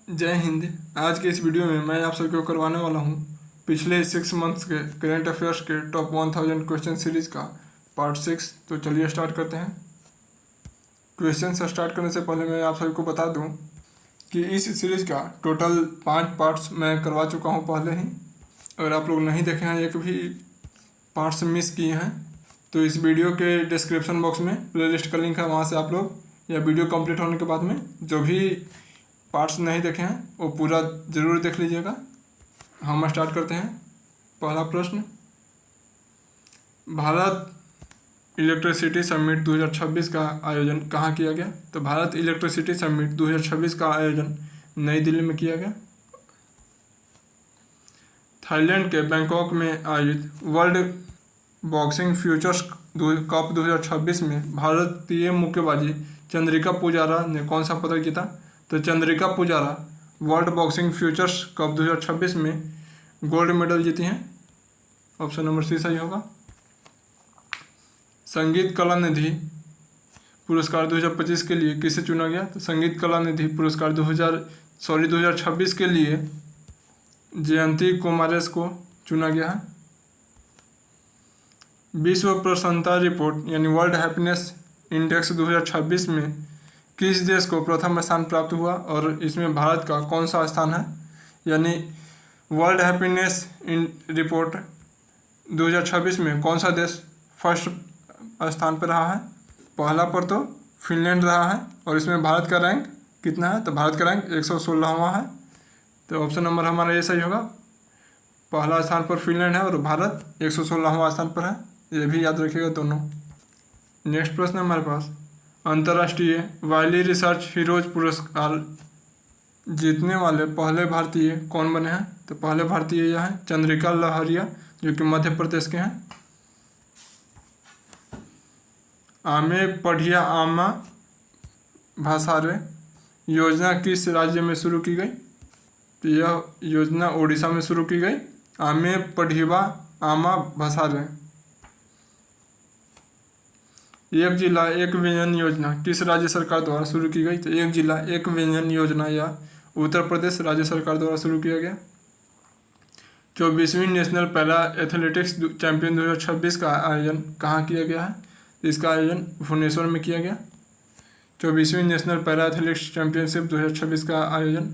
जय हिंद। आज के इस वीडियो में मैं आप सबको करवाने वाला हूँ पिछले 6 मंथ्स के करेंट अफेयर्स के टॉप 1000 क्वेश्चन सीरीज का पार्ट 6। तो चलिए स्टार्ट करते हैं। क्वेश्चन से स्टार्ट करने से पहले मैं आप सबको बता दूं कि इस सीरीज का टोटल 5 पार्ट्स मैं करवा चुका हूँ पहले ही। अगर आप लोग नहीं देखे हैं, एक भी पार्ट्स मिस किए हैं, तो इस वीडियो के डिस्क्रिप्शन बॉक्स में प्लेलिस्ट का लिंक है, वहाँ से आप लोग या वीडियो कंप्लीट होने के बाद में जो भी पार्ट्स नहीं देखे हैं वो पूरा ज़रूर देख लीजिएगा। हम स्टार्ट करते हैं। पहला प्रश्न, भारत इलेक्ट्रिसिटी समिट 2026 का आयोजन कहाँ किया गया? तो भारत इलेक्ट्रिसिटी समिट 2026 का आयोजन नई दिल्ली में किया गया। थाईलैंड के बैंकॉक में आयोजित वर्ल्ड बॉक्सिंग फ्यूचर्स कप 2026 में भारतीय मुक्केबाजी चंद्रिका पुजारा ने कौन सा पदक जीता? तो Chandrika Pujara world boxing futures cup 2026 में गोल्ड मेडल जीती हैं। ऑप्शन नंबर सी सही होगा। संगीत कला निधि पुरस्कार 2025 के लिए किसे चुना गया? तो संगीत कला निधि पुरस्कार 2026 के लिए जयंती कुमारेस को चुना गया है। विश्व प्रसन्नता रिपोर्ट यानी वर्ल्ड हैप्पीनेस इंडेक्स 2026 में किस देश को प्रथम स्थान प्राप्त हुआ और इसमें भारत का कौन सा स्थान है? यानी वर्ल्ड हैप्पीनेस रिपोर्ट 2026 में कौन सा देश फर्स्ट स्थान पर रहा है? पहला पर तो फिनलैंड रहा है और इसमें भारत का रैंक कितना है? तो भारत का रैंक 116वां है। तो ऑप्शन नंबर हमारा ये सही होगा। पहला स्थान पर फिनलैंड है और भारत 116वां स्थान पर है। ये भी याद रखिएगा दोनों। नेक्स्ट प्रश्न हमारे पास, अंतर्राष्ट्रीय वायली रिसर्च हीरोज पुरस्कार जीतने वाले पहले भारतीय कौन बने हैं? तो पहले भारतीय यह हैं चंद्रिका लहरिया, जो कि मध्य प्रदेश के हैं। आमे पढ़िया आमा भाषारे योजना किस राज्य में शुरू की गई? तो यह योजना ओडिशा में शुरू की गई। आमे पढ़िवा आमा भाषारे। एक जिला एक व्यंजन योजना किस राज्य सरकार द्वारा शुरू की गई? तो एक जिला एक व्यंजन योजना या उत्तर प्रदेश राज्य सरकार द्वारा शुरू किया गया। 24वीं नेशनल पैरा एथलेटिक्स चैंपियन 2026 का आयोजन कहाँ किया गया है? इसका आयोजन भुवनेश्वर में किया गया। 24वीं नेशनल पैरा एथलेटिक्स चैंपियनशिप 2026 का आयोजन।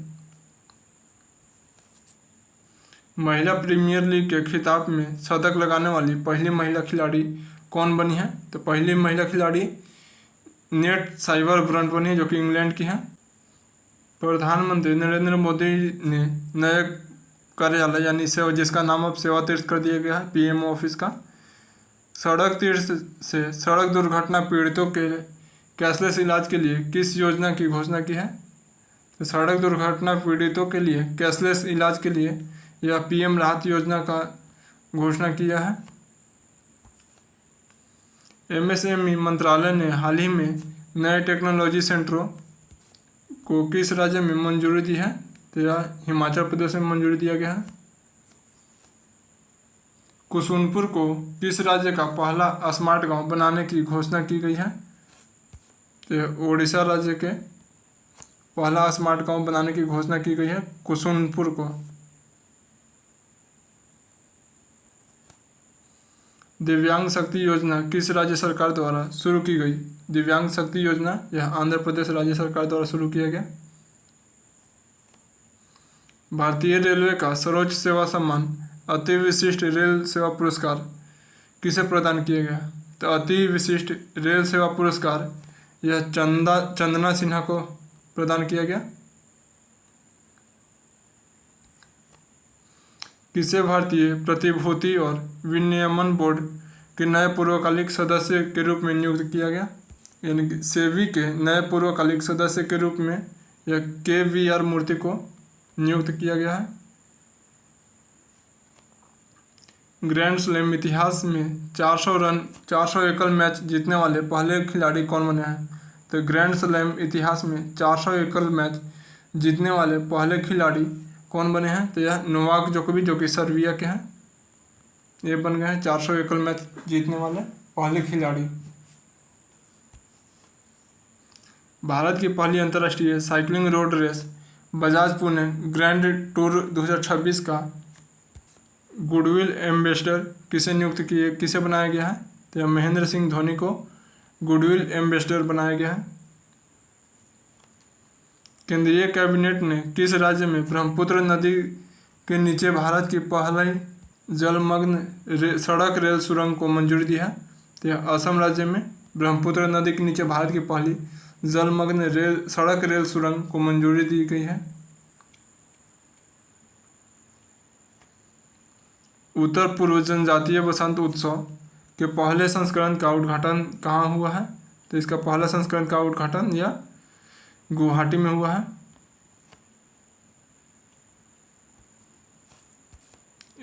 महिला प्रीमियर लीग के खिताब में शतक लगाने वाली पहली महिला खिलाड़ी कौन बनी है? तो पहली महिला खिलाड़ी नेट साइबर ब्रंट बनी है, जो कि इंग्लैंड की है। प्रधानमंत्री नरेंद्र मोदी ने नए कार्यालय यानी सेवा, जिसका नाम अब सेवा तीर्थ कर दिया गया है, पीएमओ ऑफिस का, सड़क तीर्थ से सड़क दुर्घटना पीड़ितों के कैशलेस इलाज के लिए किस योजना की घोषणा की है? तो सड़क दुर्घटना पीड़ितों के लिए कैशलेस इलाज के लिए यह पीएम राहत योजना का घोषणा किया है। एमएसएमई मंत्रालय ने हाल ही में नए टेक्नोलॉजी सेंटरों को किस राज्य में मंजूरी दी है? तो यह हिमाचल प्रदेश में मंजूरी दिया गया है। कुसुमपुर को किस राज्य का पहला स्मार्ट गांव बनाने की घोषणा की गई है? तो ओडिशा राज्य के पहला स्मार्ट गांव बनाने की घोषणा की गई है कुसुमपुर को। दिव्यांग शक्ति योजना किस राज्य सरकार द्वारा शुरू की गई? दिव्यांग शक्ति योजना यह आंध्र प्रदेश राज्य सरकार द्वारा शुरू किया गया। भारतीय रेलवे का सर्वोच्च सेवा सम्मान अति विशिष्ट रेल सेवा पुरस्कार किसे प्रदान किया गया? तो अति विशिष्ट रेल सेवा पुरस्कार यह चंदना सिन्हा को प्रदान किया गया। किसे भारतीय प्रतिभूति और विनियमन बोर्ड के नए पूर्वकालिक सदस्य के रूप में नियुक्त किया गया? यानी कि सेबी के नए पूर्वकालिक सदस्य के रूप में यह KVR मूर्ति को नियुक्त किया गया है। ग्रैंड स्लैम इतिहास में 400 एकल मैच जीतने वाले पहले खिलाड़ी कौन बने हैं? तो ग्रैंड स्लैम इतिहास में 400 एकल मैच जीतने वाले पहले खिलाड़ी कौन बने हैं? तो यह नोवाक जोकोविच, जो कि सर्बिया के हैं, ये बन गए हैं 400 एकल मैच जीतने वाले पहले खिलाड़ी। भारत की पहली अंतर्राष्ट्रीय cycling road race Bajaj Pune grand tour 2026 का गुडविल एम्बेसडर किसे बनाया गया है? तो महेंद्र सिंह धोनी को गुडविल एम्बेसडर बनाया गया है। केंद्रीय कैबिनेट ने किस राज्य में ब्रह्मपुत्र नदी के नीचे भारत की पहली जलमग्न सड़क रेल सुरंग को मंजूरी दी है? तो असम राज्य में ब्रह्मपुत्र नदी के नीचे भारत की पहली जलमग्न सड़क रेल सुरंग को मंजूरी दी गई है। उत्तर पूर्व जनजातीय वसंत उत्सव के पहले संस्करण का उद्घाटन कहाँ हुआ है? तो इसका पहला संस्करण का उद्घाटन या गुवाहाटी में हुआ है।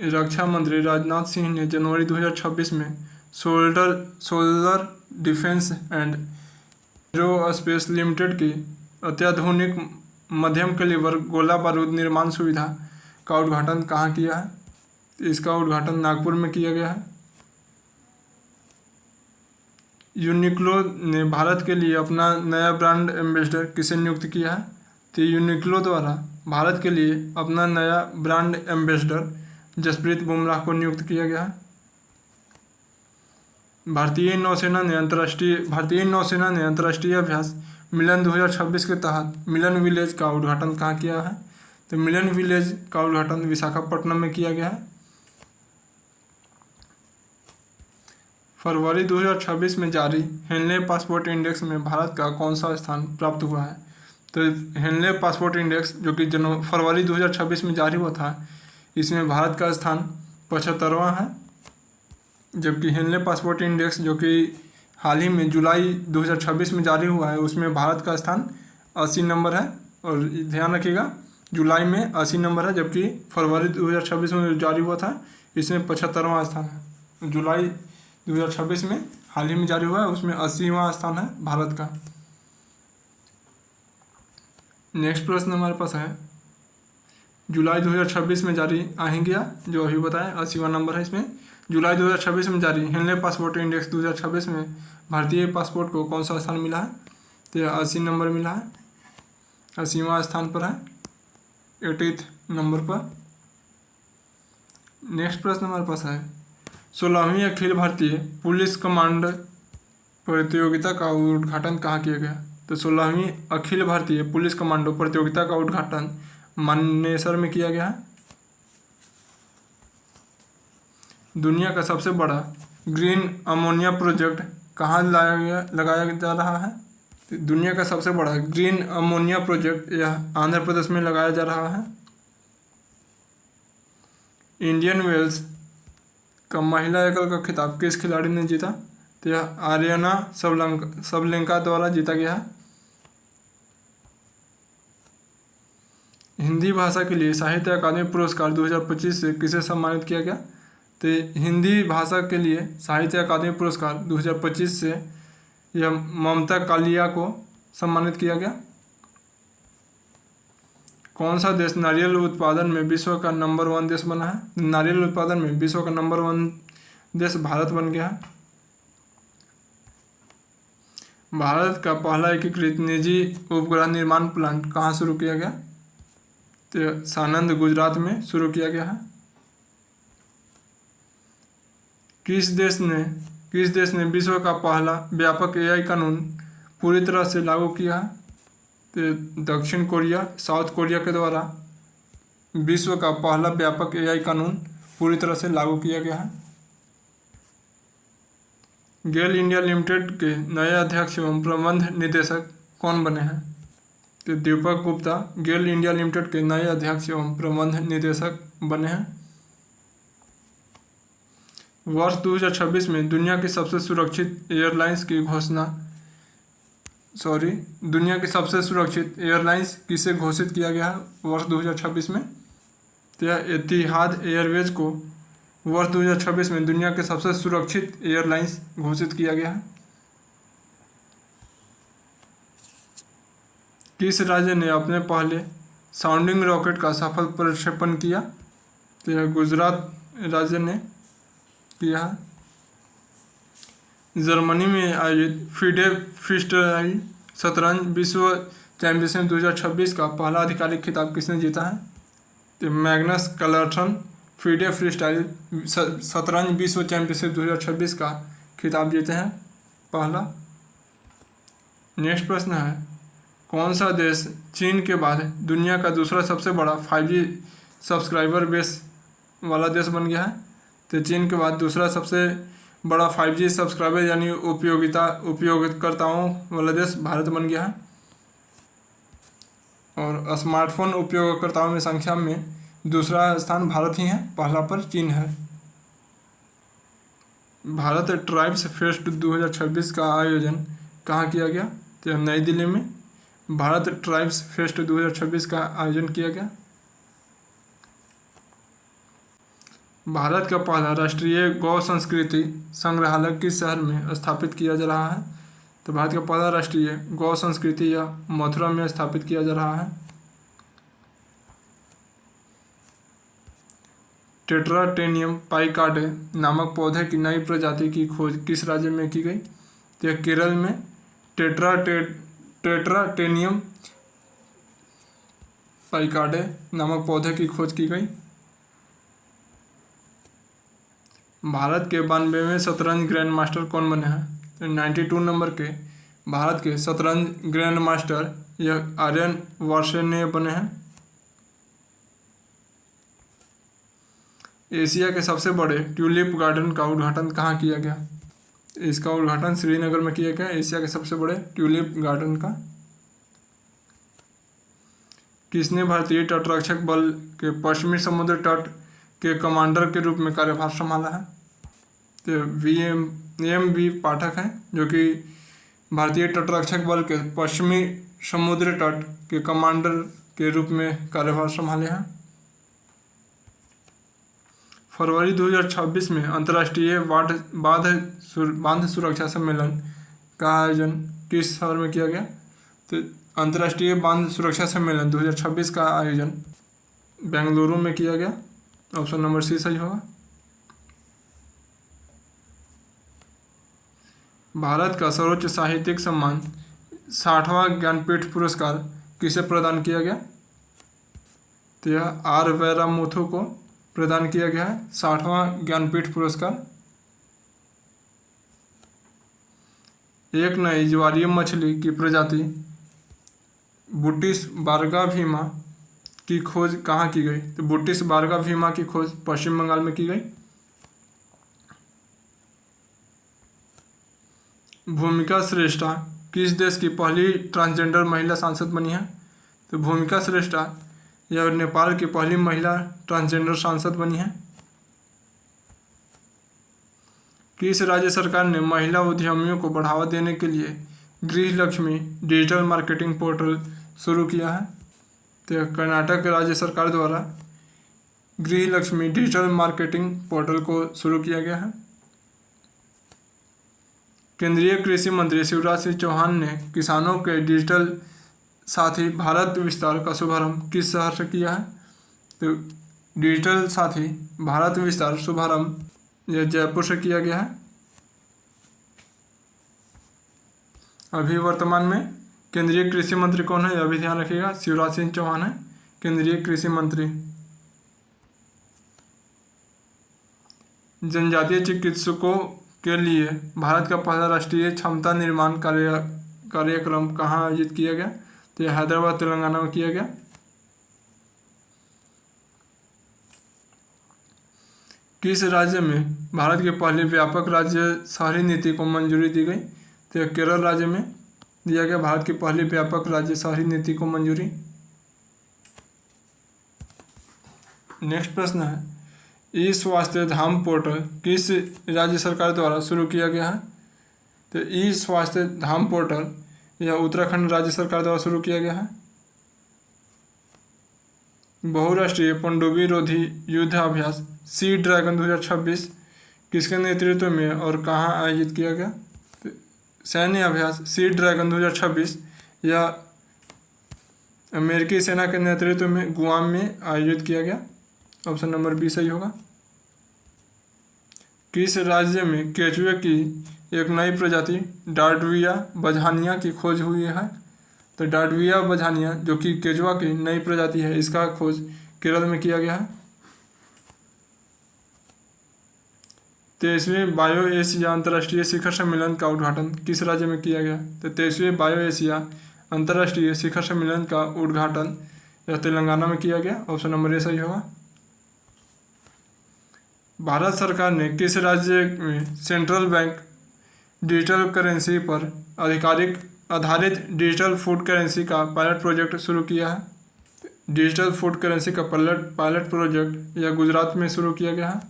रक्षा मंत्री राजनाथ सिंह ने जनवरी 2026 में solar defence and aerospace limited की अत्याधुनिक मध्यम कैलिबर गोला बारूद निर्माण सुविधा का उद्घाटन कहाँ किया है? इसका उद्घाटन नागपुर में किया गया है। यूनिक्लो ने भारत के लिए अपना नया ब्रांड एम्बेसडर किसे नियुक्त किया है? तो यूनिक्लो द्वारा भारत के लिए अपना नया ब्रांड एम्बेसडर जसप्रीत बुमराह को नियुक्त किया गया है। भारतीय नौसेना ने अंतर्राष्ट्रीय अभ्यास मिलन 2026 के तहत मिलन विलेज का उद्घाटन कहाँ किया है? तो मिलन विलेज का उद्घाटन विशाखापट्टनम में किया गया है। फरवरी 2026 में जारी हेनले पासपोर्ट इंडेक्स में भारत का कौन सा स्थान प्राप्त हुआ है? तो हेनले पासपोर्ट इंडेक्स जो कि फरवरी 2026 में जारी हुआ था, इसमें भारत का स्थान 75वां है, जबकि हेनले पासपोर्ट इंडेक्स जो कि हाल ही में जुलाई 2026 में जारी हुआ है, उसमें भारत का स्थान 80 नंबर है। और ध्यान रखिएगा, जुलाई में 80 नंबर है, जबकि फरवरी 2026 में जारी हुआ था, इसमें 75वां स्थान है। जुलाई 2026 में हाल ही में जारी हुआ है, उसमें 80वां स्थान है भारत का। नेक्स्ट प्रश्न हमारे पास है, जुलाई 2026 में जारी आएंगे जो अभी बताएं 80वां नंबर है। इसमें जुलाई 2026 में जारी हेनले पासपोर्ट इंडेक्स 2026 में भारतीय पासपोर्ट को कौन सा स्थान मिला है? तो 80 नंबर मिला है, 80वां स्थान पर है, 80th नंबर पर। नेक्स्ट प्रश्न हमारे पास है, 16वीं अखिल भारतीय पुलिस कमांड प्रतियोगिता का उद्घाटन कहाँ किया गया? तो 16वीं अखिल भारतीय पुलिस कमांडो प्रतियोगिता का उद्घाटन मानेसर में किया गया है। दुनिया का सबसे बड़ा ग्रीन अमोनिया प्रोजेक्ट कहाँ लगाया जा रहा है? दुनिया का सबसे बड़ा ग्रीन अमोनिया प्रोजेक्ट यह आंध्र प्रदेश में लगाया जा रहा है। इंडियन वेल्स का महिला एकल का खिताब किस खिलाड़ी ने जीता? तो यह आर्यना सबलेंका द्वारा जीता गया है। हिंदी भाषा के लिए साहित्य अकादमी पुरस्कार 2025 से किसे सम्मानित किया गया? तो हिंदी भाषा के लिए साहित्य अकादमी पुरस्कार 2025 से यह ममता कालिया को सम्मानित किया गया। कौन सा देश नारियल उत्पादन में विश्व का नंबर 1 देश बना है? नारियल उत्पादन में विश्व का नंबर 1 देश भारत बन गया है। भारत का पहला एकीकृत निजी उपग्रह निर्माण प्लांट कहाँ शुरू किया गया? तो सानंद गुजरात में शुरू किया गया है। किस देश ने विश्व का पहला व्यापक एआई कानून पूरी तरह से लागू किया है? तो दक्षिण कोरिया, साउथ कोरिया के द्वारा विश्व का पहला व्यापक एआई कानून पूरी तरह से लागू किया गया है। गेल इंडिया लिमिटेड के नए अध्यक्ष एवं प्रबंध निदेशक कौन बने हैं? तो दीपक गुप्ता गेल इंडिया लिमिटेड के नए अध्यक्ष एवं प्रबंध निदेशक बने हैं। वर्ष 2026 में दुनिया की सबसे सुरक्षित एयरलाइंस किसे घोषित किया गया है वर्ष 2026 में? तो यह एतिहाद एयरवेज को वर्ष 2026 में दुनिया के सबसे सुरक्षित एयरलाइंस घोषित किया गया है। किस राज्य ने अपने पहले साउंडिंग रॉकेट का सफल प्रक्षेपण किया? तो यह गुजरात राज्य ने किया है। जर्मनी में आयोजित फिडे फ्रीस्टाइल शतरंज विश्व चैंपियनशिप 2026 का पहला आधिकारिक खिताब किसने जीता है? तो मैग्नस कार्लसन फीडे फ्रीस्टाइल शतरंज विश्व चैंपियनशिप 2026 का खिताब जीते हैं पहला। नेक्स्ट प्रश्न है, कौन सा देश चीन के बाद दुनिया का दूसरा सबसे बड़ा 5G सब्सक्राइबर बेस वाला देश बन गया है? तो चीन के बाद दूसरा सबसे बड़ा 5G सब्सक्राइबर यानी उपयोगकर्ताओं वाला देश भारत बन गया है। और स्मार्टफोन उपयोगकर्ताओं में संख्या में दूसरा स्थान भारत ही है, पहला पर चीन है। भारत ट्राइब्स फेस्ट 2026 का आयोजन कहाँ किया गया? तो नई दिल्ली में भारत ट्राइब्स फेस्ट 2026 का आयोजन किया गया। भारत का पहला राष्ट्रीय गौ संस्कृति संग्रहालय किस शहर में स्थापित किया जा रहा है? तो भारत का पहला राष्ट्रीय गौ संस्कृति या मथुरा में स्थापित किया जा रहा है। टेट्राटेनियम पाइकाटे नामक पौधे की नई प्रजाति की खोज किस राज्य में की गई? तो केरल में टेट्राटेनियम पाइकाटे नामक पौधे की खोज की गई। भारत के 92वें शतरंज ग्रैंड मास्टर कौन बने हैं? तो 92 नंबर के भारत के शतरंज ग्रैंड मास्टर यह आर्यन वार्ष्णेय बने हैं। एशिया के सबसे बड़े ट्यूलिप गार्डन का उद्घाटन कहाँ किया गया? इसका उद्घाटन श्रीनगर में किया गया, एशिया के सबसे बड़े ट्यूलिप गार्डन का। किसने भारतीय तटरक्षक बल के पश्चिमी समुद्र तट के कमांडर के रूप में कार्यभार संभाला है? तो एम वी पाठक हैं, जो कि भारतीय तटरक्षक बल के पश्चिमी समुद्र तट के कमांडर के रूप में कार्यभार संभाले हैं। फरवरी 2026 में अंतर्राष्ट्रीय बांध सुरक्षा सम्मेलन का आयोजन किस शहर में किया गया? तो अंतर्राष्ट्रीय बांध सुरक्षा सम्मेलन 2026 का आयोजन बेंगलुरु में किया गया। ऑप्शन नंबर सी सही होगा। भारत का सर्वोच्च साहित्यिक सम्मान 60वां ज्ञानपीठ पुरस्कार किसे प्रदान किया गया? तो यह आर वैरामुथु को प्रदान किया गया है 60वां ज्ञानपीठ पुरस्कार। एक नई ज्वारीय मछली की प्रजाति बुटिस बारगा भीमा की खोज कहाँ की गई? तो बुटिस बारगा भीमा की खोज पश्चिम बंगाल में की गई। भूमिका श्रेष्ठा किस देश की पहली ट्रांसजेंडर महिला सांसद बनी है? तो भूमिका श्रेष्ठा यह नेपाल की पहली महिला ट्रांसजेंडर सांसद बनी है। किस राज्य सरकार ने महिला उद्यमियों को बढ़ावा देने के लिए गृह लक्ष्मी डिजिटल मार्केटिंग पोर्टल शुरू किया है? तो कर्नाटक राज्य सरकार द्वारा गृह लक्ष्मी डिजिटल मार्केटिंग पोर्टल को शुरू किया गया है। केंद्रीय कृषि मंत्री शिवराज सिंह चौहान ने किसानों के डिजिटल साथी भारत विस्तार का शुभारंभ किस शहर से किया है? तो डिजिटल साथी भारत विस्तार शुभारंभ यह जयपुर से किया गया है। अभी वर्तमान में केंद्रीय कृषि मंत्री कौन है, यह भी ध्यान रखिएगा, शिवराज सिंह चौहान है केंद्रीय कृषि मंत्री। जनजातीय चिकित्सकों के लिए भारत का पहला राष्ट्रीय क्षमता निर्माण कार्यक्रम कहाँ आयोजित किया गया? तो यह हैदराबाद तेलंगाना में किया गया। किस राज्य में भारत के पहले व्यापक राज्य शहरी नीति को मंजूरी दी गई? तो यह केरल राज्य में दिया गया भारत की पहली व्यापक राज्य शहरी नीति को मंजूरी। नेक्स्ट प्रश्न है, ई स्वास्थ्य धाम पोर्टल किस राज्य सरकार द्वारा शुरू किया गया है? तो ई स्वास्थ्य धाम पोर्टल यह उत्तराखंड राज्य सरकार द्वारा शुरू किया गया है। बहुराष्ट्रीय पनडुब्बी रोधी युद्ध अभ्यास सी ड्रैगन 2026 किसके नेतृत्व में और कहाँ आयोजित किया गया? तो सैन्य अभ्यास सी ड्रैगन 2026 यह अमेरिकी सेना के नेतृत्व में गुआम में आयोजित किया गया। ऑप्शन नंबर बी सही होगा। किस राज्य में केचुए की एक नई प्रजाति डार्टविया बझानिया की खोज हुई है? तो तो डाडविया बझानिया जो कि केचुआ की नई प्रजाति है, इसका खोज केरल में किया गया है। 23वें बायो एशिया अंतर्राष्ट्रीय शिखर सम्मेलन का उद्घाटन किस राज्य में किया गया? तो 23वें बायो एशिया अंतर्राष्ट्रीय शिखर सम्मेलन का उद्घाटन यह तेलंगाना में किया गया। ऑप्शन नंबर ए सही होगा। भारत सरकार ने किस राज्य में सेंट्रल बैंक डिजिटल करेंसी पर आधारित डिजिटल फूड करेंसी का पायलट प्रोजेक्ट शुरू किया है? डिजिटल फूड करेंसी का पायलट प्रोजेक्ट यह गुजरात में शुरू किया गया है।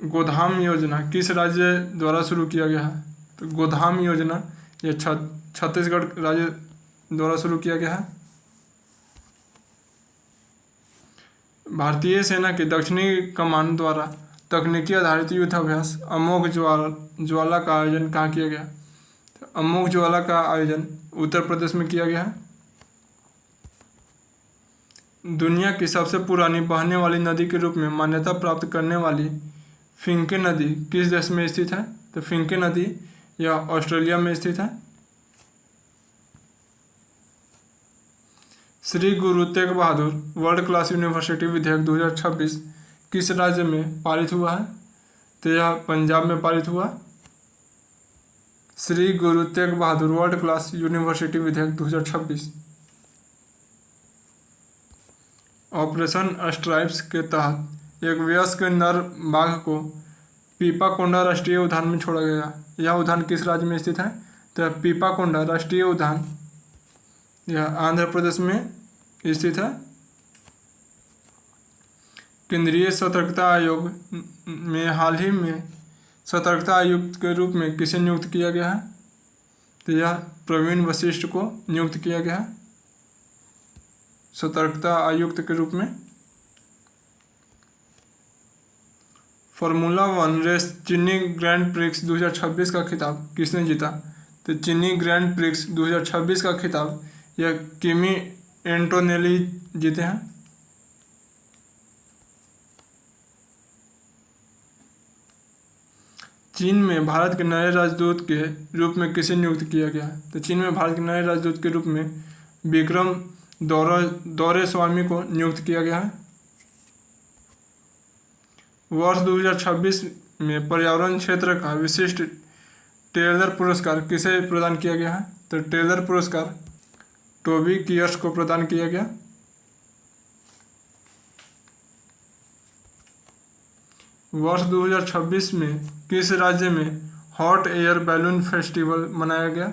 गोधाम योजना किस राज्य द्वारा शुरू किया गया है? तो गोधाम योजना यह छत्तीसगढ़ राज्य द्वारा शुरू किया गया है। भारतीय सेना के दक्षिणी कमान द्वारा तकनीकी आधारित युद्ध अभ्यास अमोघ ज्वाला का आयोजन कहाँ किया गया? तो अमोघ ज्वाला का आयोजन उत्तर प्रदेश में किया गया है। दुनिया की सबसे पुरानी बहने वाली नदी के रूप में मान्यता प्राप्त करने वाली फिंके नदी किस देश में स्थित है? तो फिंके नदी यह ऑस्ट्रेलिया में स्थित है। Shri Guru Tegh Bahadur world class university विधेयक 2026 किस राज्य में पारित हुआ है? तो यह पंजाब में पारित हुआ। Shri Guru Tegh Bahadur world class university विधेयक 2026 ऑपरेशन स्ट्राइप्स के तहत एक वयस्क नर बाघ को पीपाकोंडा राष्ट्रीय उद्यान में छोड़ा गया। यह उद्यान किस राज्य में स्थित है? तो पीपाकोंडा राष्ट्रीय उद्यान यह आंध्र प्रदेश में स्थित है। केंद्रीय सतर्कता आयोग में हाल ही में सतर्कता आयुक्त के रूप में किसे नियुक्त किया गया है? तो यह प्रवीण वशिष्ठ को नियुक्त किया गया है सतर्कता आयुक्त के रूप में। फार्मूला 1 रेस चीनी ग्रैंड प्रिक्स 2026 का खिताब किसने जीता? तो चीनी ग्रैंड प्रिक्स 2026 का खिताब यह किमी एंटोनेली जीते हैं। चीन में भारत के नए राजदूत के रूप में किसे नियुक्त किया गया? तो चीन में भारत के नए राजदूत के रूप में विक्रम दौरे स्वामी को नियुक्त किया गया है। वर्ष 2026 में पर्यावरण क्षेत्र का विशिष्ट टेलर पुरस्कार किसे प्रदान किया गया है? तो टेलर पुरस्कार टोबी कियर्स को प्रदान किया गया। वर्ष 2026 में किस राज्य में हॉट एयर बैलून फेस्टिवल मनाया गया?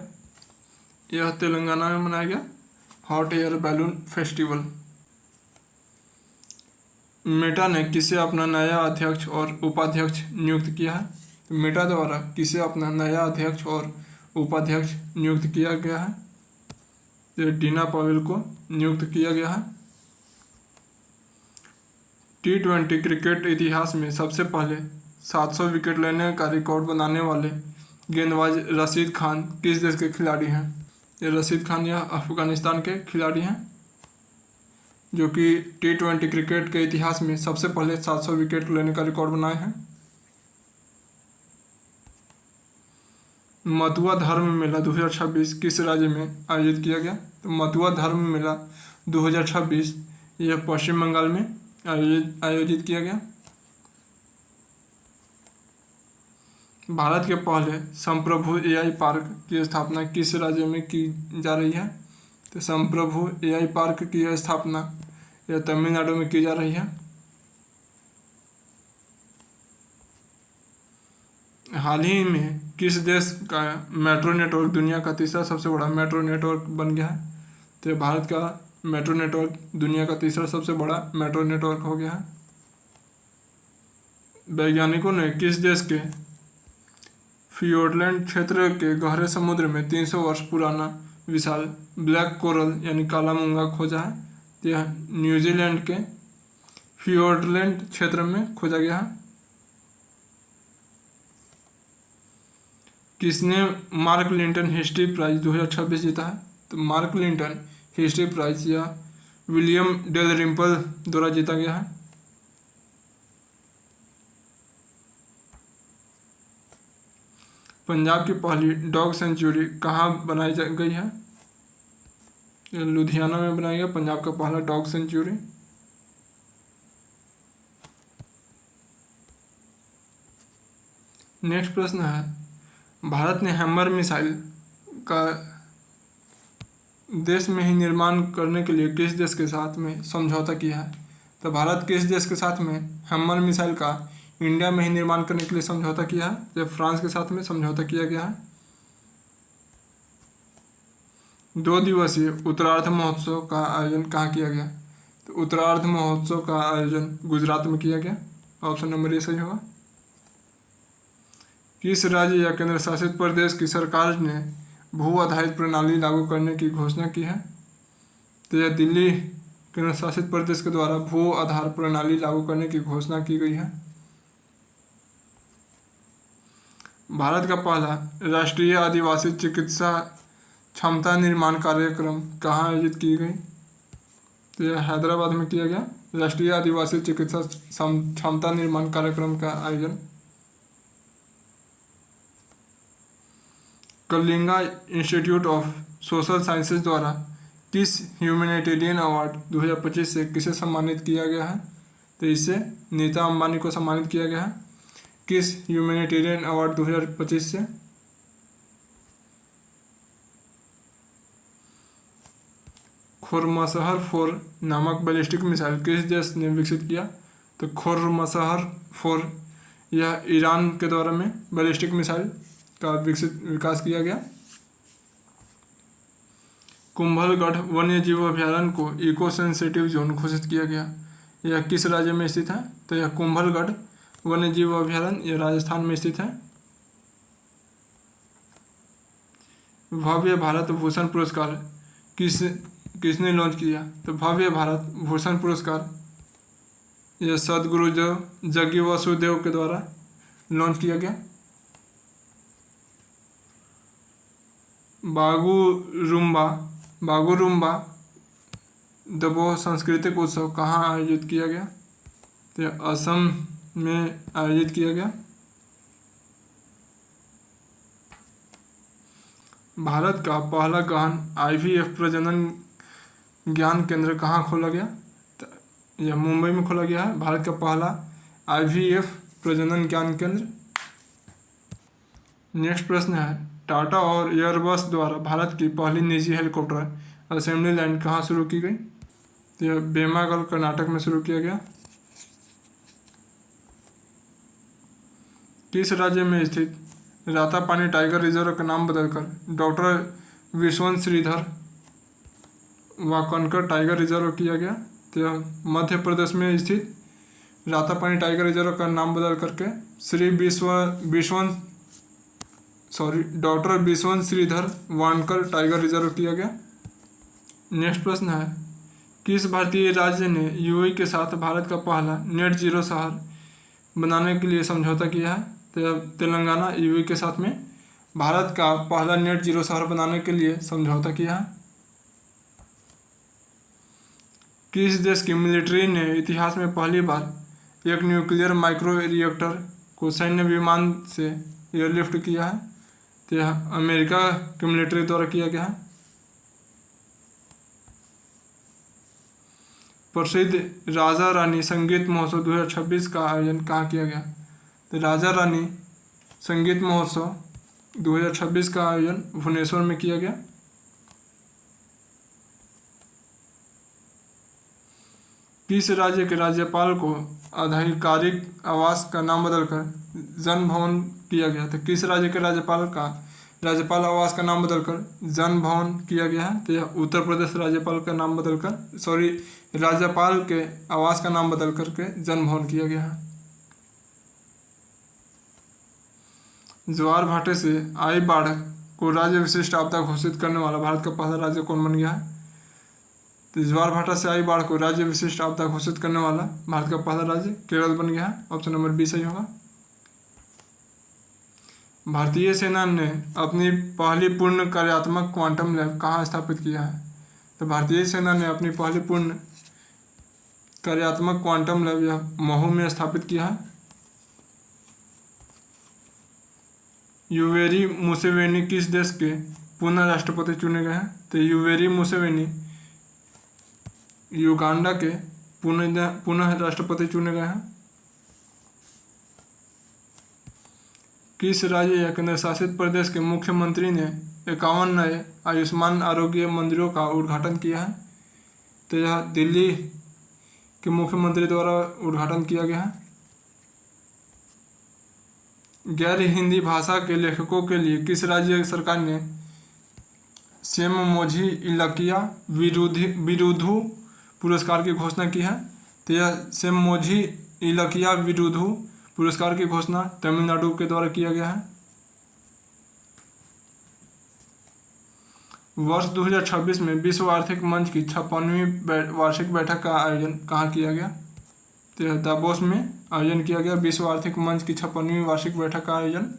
यह तेलंगाना में मनाया गया hot air balloon festival. Meta ने किसे अपना नया अध्यक्ष और उपाध्यक्ष नियुक्त किया है? तो मेटा द्वारा किसे अपना नया अध्यक्ष और उपाध्यक्ष नियुक्त किया गया है? तो डीना पावेल को नियुक्त किया गया है। T20 क्रिकेट इतिहास में सबसे पहले 700 विकेट लेने का रिकॉर्ड बनाने वाले गेंदबाज रशीद खान किस देश के खिलाड़ी हैं? ये रशीद खान यह अफगानिस्तान के खिलाड़ी हैं जो कि T20 क्रिकेट के इतिहास में सबसे पहले 700 विकेट लेने का रिकॉर्ड बनाए हैं। मथुआ धर्म मेला 2026 किस राज्य में आयोजित किया गया? तो मथुआ धर्म मेला 2026 यह पश्चिम बंगाल में आयोजित किया गया। भारत के पहले संप्रभु एआई पार्क की स्थापना किस राज्य में की जा रही है? तो संप्रभु एआई पार्क की स्थापना यह तमिलनाडु में की जा रही है। हाल ही में किस देश का मेट्रो नेटवर्क दुनिया का तीसरा सबसे बड़ा मेट्रो नेटवर्क बन गया है? तो भारत का मेट्रो नेटवर्क दुनिया का तीसरा सबसे बड़ा मेट्रो नेटवर्क हो गया है। वैज्ञानिकों ने किस देश के फियोर्डलैंड क्षेत्र के गहरे समुद्र में 300 वर्ष पुराना विशाल ब्लैक कोरल यानी काला मूंगा खोजा है? तो यह न्यूजीलैंड के फियोर्डलैंड क्षेत्र में खोजा गया है। किसने मार्क लिंटन हिस्ट्री प्राइज 2026 जीता है? तो मार्क लिंटन हिस्ट्री प्राइज या विलियम डेलरिम्पल द्वारा जीता गया है। पंजाब की पहली डॉग सेंचुरी कहाँ बनाई गई है? लुधियाना में बनाया गया पंजाब का पहला डॉग सेंचुरी। नेक्स्ट प्रश्न है, भारत ने हैमर मिसाइल का देश में ही निर्माण करने के लिए किस देश के साथ में समझौता किया है? तो भारत किस देश के साथ में हैमर मिसाइल का इंडिया में ही निर्माण करने के लिए समझौता किया है? जब फ्रांस के साथ में समझौता किया गया है। 2 दिवसीय उत्तरार्ध महोत्सव का आयोजन कहाँ किया गया? तो उत्तरार्ध महोत्सव का आयोजन गुजरात में किया गया। ऑप्शन नंबर ए सही होगा। किस राज्य या केंद्र शासित प्रदेश की सरकार ने भू आधारित प्रणाली लागू करने की घोषणा की है? तो यह दिल्ली केंद्र शासित प्रदेश के द्वारा भू आधार प्रणाली लागू करने की घोषणा की गई है। भारत का पहला राष्ट्रीय आदिवासी चिकित्सा क्षमता निर्माण कार्यक्रम कहाँ आयोजित की गई? तो यह हैदराबाद में किया गया राष्ट्रीय आदिवासी चिकित्सा क्षमता निर्माण कार्यक्रम का आयोजन। Kalinga institute of social sciences द्वारा किस ह्यूमैनिटेरियन अवार्ड 2025 से किसे सम्मानित किया गया है? तो इससे नीता अंबानी को सम्मानित किया गया है। किस ह्यूमैनिटेरियन अवार्ड 2025 से? खुर्मसहर 4 नामक बैलिस्टिक मिसाइल किस देश ने विकसित किया? तो खुर्मसहर 4 यह ईरान के द्वारा में बैलिस्टिक मिसाइल का विकास किया गया। कुंभलगढ़ वन्य जीव अभयारण्य को इको सेंसिटिव जोन घोषित किया गया। यह किस राज्य में स्थित है? तो यह कुंभलगढ़ वन्य जीव अभयारण्य यह राजस्थान में स्थित है। भव्य भारत भूषण पुरस्कार किसने लॉन्च किया? तो भव्य भारत भूषण पुरस्कार यह सदगुरु जग्गी वासुदेव के द्वारा लॉन्च किया गया। बागुरुम्बा दबोह सांस्कृतिक उत्सव कहाँ आयोजित किया गया? तो असम में आयोजित किया गया। भारत का पहला गहन IVF प्रजनन ज्ञान केंद्र कहाँ खोला गया? तो यह मुंबई में खोला गया है भारत का पहला IVF प्रजनन ज्ञान केंद्र। नेक्स्ट प्रश्न है, टाटा और एयरबस द्वारा भारत की पहली निजी हेलीकॉप्टर असेंबली लाइन कहाँ शुरू की गई? तो यह बेमागल कर्नाटक में शुरू किया गया। किस राज्य में स्थित रातापानी टाइगर रिजर्व का नाम बदलकर doctor Vishwant Shridhar Wakankar tiger reserve किया गया? तो यह मध्य प्रदेश में स्थित रातापानी टाइगर रिजर्व का नाम बदल करके doctor Vishwant Shridhar Wankar tiger reserve किया गया। नेक्स्ट प्रश्न है, किस भारतीय राज्य ने UAE के साथ भारत का पहला नेट जीरो शहर बनाने के लिए समझौता किया है? तो तेलंगाना UAE के साथ में भारत का पहला नेट जीरो शहर बनाने के लिए समझौता किया है। किस देश की मिलिट्री ने इतिहास में पहली बार एक न्यूक्लियर माइक्रो रिएक्टर को सैन्य विमान से एयरलिफ्ट किया है? तो यह अमेरिका की मिलिट्री द्वारा किया गया है। प्रसिद्ध राजा रानी संगीत महोत्सव 2026 का आयोजन कहाँ किया गया? तो राजा रानी संगीत महोत्सव 2026 का आयोजन भुवनेश्वर में किया गया। किस राज्य के राज्यपाल को आधिकारिक आवास का नाम बदलकर जन भवन किया गया? तो किस राज्य के राज्यपाल आवास का नाम बदलकर जन भवन किया गया है? तो यह उत्तर प्रदेश राज्यपाल के आवास का नाम बदल करके जन भवन किया गया है। ज्वार भाटे से आई बाढ़ को राज्य विशिष्ट आपदा घोषित करने वाला भारत का पहला राज्य कौन बन गया है? तो ज्वार भाटा से आई बाढ़ को राज्य विशिष्ट आपदा घोषित करने वाला भारत का पहला राज्य केरल बन गया है। ऑप्शन नंबर बी सही होगा। भारतीय सेना ने अपनी पहली पूर्ण कार्यात्मक क्वांटम लैब कहाँ स्थापित किया है? तो भारतीय सेना ने अपनी पहली पूर्ण कार्यात्मक क्वांटम लैब यह महू में स्थापित किया है। युवेरी मुसेवेनी किस देश के पुनः राष्ट्रपति चुने गए हैं? तो युवेरी मुसेवेनी युगांडा के पुनः राष्ट्रपति चुने गए हैं। किस राज्य या केंद्र शासित प्रदेश के मुख्यमंत्री ने 51 नए आयुष्मान आरोग्य मंदिरों का उद्घाटन किया है? तो यह दिल्ली के मुख्यमंत्री द्वारा उद्घाटन किया गया है। गैर हिंदी भाषा के लेखकों के लिए किस राज्य सरकार ने सेममोझी इलकिया विरुधु पुरस्कार की घोषणा की है? तो यह सेममोझी इलकिया विरुधु पुरस्कार की घोषणा तमिलनाडु के द्वारा किया गया है। वर्ष 2026 में विश्व आर्थिक मंच की 56वीं वार्षिक बैठक का आयोजन कहाँ किया गया? तो दावोस में आयोजन किया गया विश्व आर्थिक मंच की 56वीं वार्षिक बैठक का आयोजन।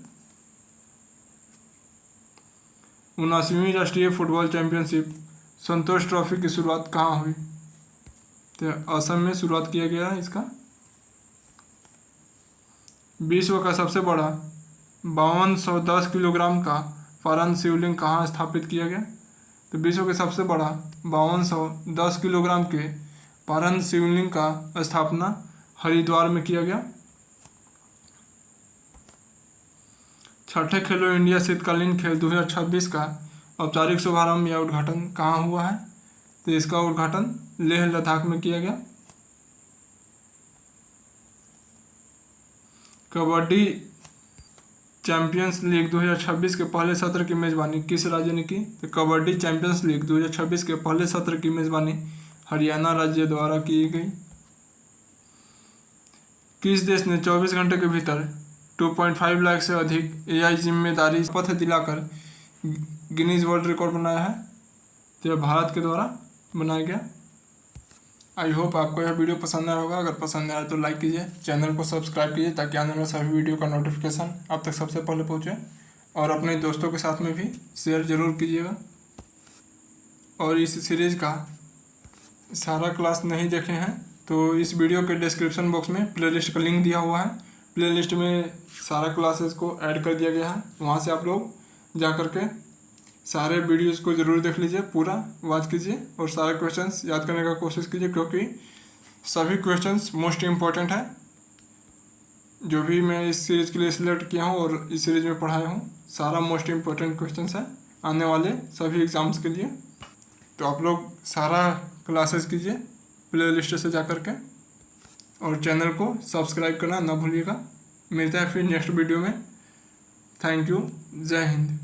79वीं राष्ट्रीय फुटबॉल चैंपियनशिप संतोष ट्रॉफी की शुरुआत कहाँ हुई? तो असम में शुरुआत किया गया है इसका। विश्व का सबसे बड़ा 5210 किलोग्राम का पारन शिवलिंग कहाँ स्थापित किया गया? तो विश्व के सबसे बड़ा 5210 किलोग्राम के पारन शिवलिंग का स्थापना हरिद्वार में किया गया। छठे खेलो इंडिया शीतकालीन खेल 2026 का औपचारिक शुभारंभ या उद्घाटन कहाँ हुआ है? तो इसका उद्घाटन लेह लद्दाख में किया गया। कबड्डी चैंपियंस लीग 2026 के पहले सत्र की मेजबानी किस राज्य ने की? तो कबड्डी चैंपियंस लीग 2026 के पहले सत्र की मेजबानी हरियाणा राज्य द्वारा की गई। किस देश ने 24 घंटे के भीतर 2.5 लाख से अधिक AI जिम्मेदारी पथ दिलाकर गिनीज वर्ल्ड रिकॉर्ड बनाया है? तो यह भारत के द्वारा बनाया गया। आई होप आपको यह वीडियो पसंद आया होगा। अगर पसंद आया तो लाइक कीजिए, चैनल को सब्सक्राइब कीजिए ताकि आने वाले सभी वीडियो का नोटिफिकेशन आप तक सबसे पहले पहुंचे, और अपने दोस्तों के साथ में भी शेयर ज़रूर कीजिएगा। और इस सीरीज़ का सारा क्लास नहीं देखे हैं तो इस वीडियो के डिस्क्रिप्शन बॉक्स में प्लेलिस्ट का लिंक दिया हुआ है। प्लेलिस्ट में सारा क्लासेस को ऐड कर दिया गया है, वहाँ से आप लोग जा कर के सारे वीडियोस को ज़रूर देख लीजिए, पूरा वॉच कीजिए और सारे क्वेश्चंस याद करने का कोशिश कीजिए, क्योंकि सभी क्वेश्चंस मोस्ट इम्पॉर्टेंट है जो भी मैं इस सीरीज़ के लिए सिलेक्ट किया हूँ और इस सीरीज़ में पढ़ाया हूँ। सारा मोस्ट इम्पॉर्टेंट क्वेश्चंस है आने वाले सभी एग्ज़ाम्स के लिए। तो आप लोग सारा क्लासेस कीजिए प्लेलिस्ट से जा कर के, और चैनल को सब्सक्राइब करना ना भूलिएगा। मिलते हैं फिर नेक्स्ट वीडियो में। Thank you. जय हिंद।